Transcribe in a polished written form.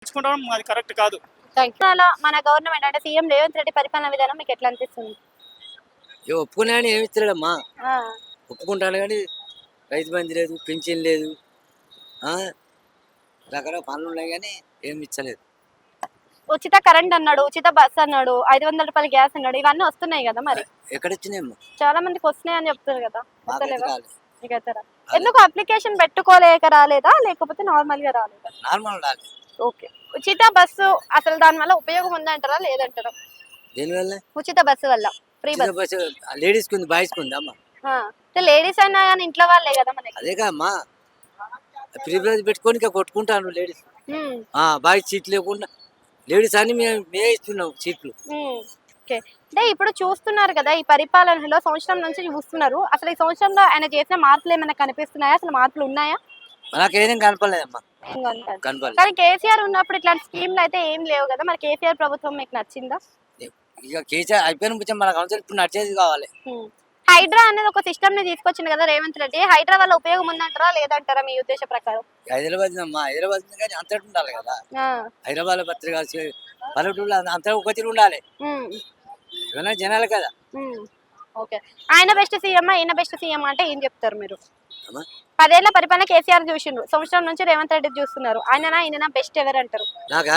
తెచ్చుకోవడం అది కరెక్ట్ కాదు. అలా మన గవర్నమెంట్ అంటే సీఎం రేవంత్ రెడ్డి పరిపాలన విధానం మీకు ఎట్లా అనిపిస్తుంది? ఒప్పుకున్నా కానీ ఏమి ఇస్తలేడమ్మా. ఆ, ఒప్పుకుంటాను కానీ రైతు బంధు లేదు, పింఛన్ లేదు, రకరకాల పనులు ఉన్నాయి కానీ ఏమి ఇచ్చలేదు. ఉచిత కరెంట్ అన్నాడు, ఉచిత బస్ అన్నాడు, 500 రూపాయల గ్యాస్ అన్నాడు, ఇవన్నీ వస్తున్నాయి కదా మరి. ఎక్కడ వచ్చినాయమ్మా? చాలా మందికి వస్తున్నాయి అని చెప్తారు కదా, వస్తలేవా? రాలేదు. మీకైతే ఎందుకు అప్లికేషన్ పెట్టుకోలేక రాలేదా లేకపోతే నార్మల్ గా రాలేదా? నార్మల్ రాలేదు. ఓకే. ఉచిత బస్సు అసలు దాని వల్ల ఉపయోగం ఉందంటారా లేదంటారా? దేనివల్ల? ఉచిత బస్సు వల్ల, ఫ్రీ బస్. బస్సు లేడీస్కి ఉంది, బాయ్స్కి ఉంది అమ్మా. లేడీస్ అయినా కానీ ఇంట్లో వాళ్ళే కదా మనకి. అదే కదమ్మా, ఫ్రీ బస్ పెట్టుకొని ఇంకా కొట్టుకుంటాను లేడీస్. బాయ్స్ సీట్లు లేకుండా లేడీస్ అని మేము ఇస్తున్నాం సీట్లు. ఓకే. అంటే ఇప్పుడు చూస్తున్నారు కదా ఈ పరిపాలనలో సంవత్సరం నుంచి చూస్తున్నారు, అసలు ఈ సంవత్సరంలో ఆయన చేసిన మార్పులు ఏమైనా కనిపిస్తున్నాయా? అసలు మార్పులు ఉన్నాయా? నాకేదేం కనపడలేదమ్మా. కనపడలేదు. కానీ కేసీఆర్ ఉన్నప్పుడు ఇట్లాంటి స్కీమ్లు అయితే ఏం లేవు కదా, మరి కేసీఆర్ ప్రభుత్వం మీకు నచ్చిందా? ఇక కేసీఆర్ అయిపోయిన కొంచెం మనకు అవసరం ఇప్పుడు నచ్చేది కావాలి. హైడ్రా అనేది ఒక సిస్టమ్ ని తీసుకొచ్చింది కదా రేవంత్ రెడ్డి, హైడ్రా వల్ల ఉపయోగం ఉందంటారా లేదంటారా మీ ఉద్దేశ ప్రకారం? హైదరాబాద్ అమ్మా, హైదరాబాద్ కానీ అంతటి ఉండాలి కదా. హైదరాబాద్ పత్రిక పల్లెటూళ్ళు అంతా ఒక తీరు ఉండాలి, ఏమైనా జనాలు కదా. ఓకే. ఆయన బెస్ట్ సీఎం, ఈయన బెస్ట్ సీఎం అంటే ఏం చెప్తారు మీరు? 10 ఏళ్ల పరిపాలన కేసీఆర్ చూసిండ్రు, సంవత్సరం నుంచి రేవంత్ రెడ్డి చూస్తున్నారు, ఆయన ఈయన బెస్ట్ ఎవరు అంటారు? నాకా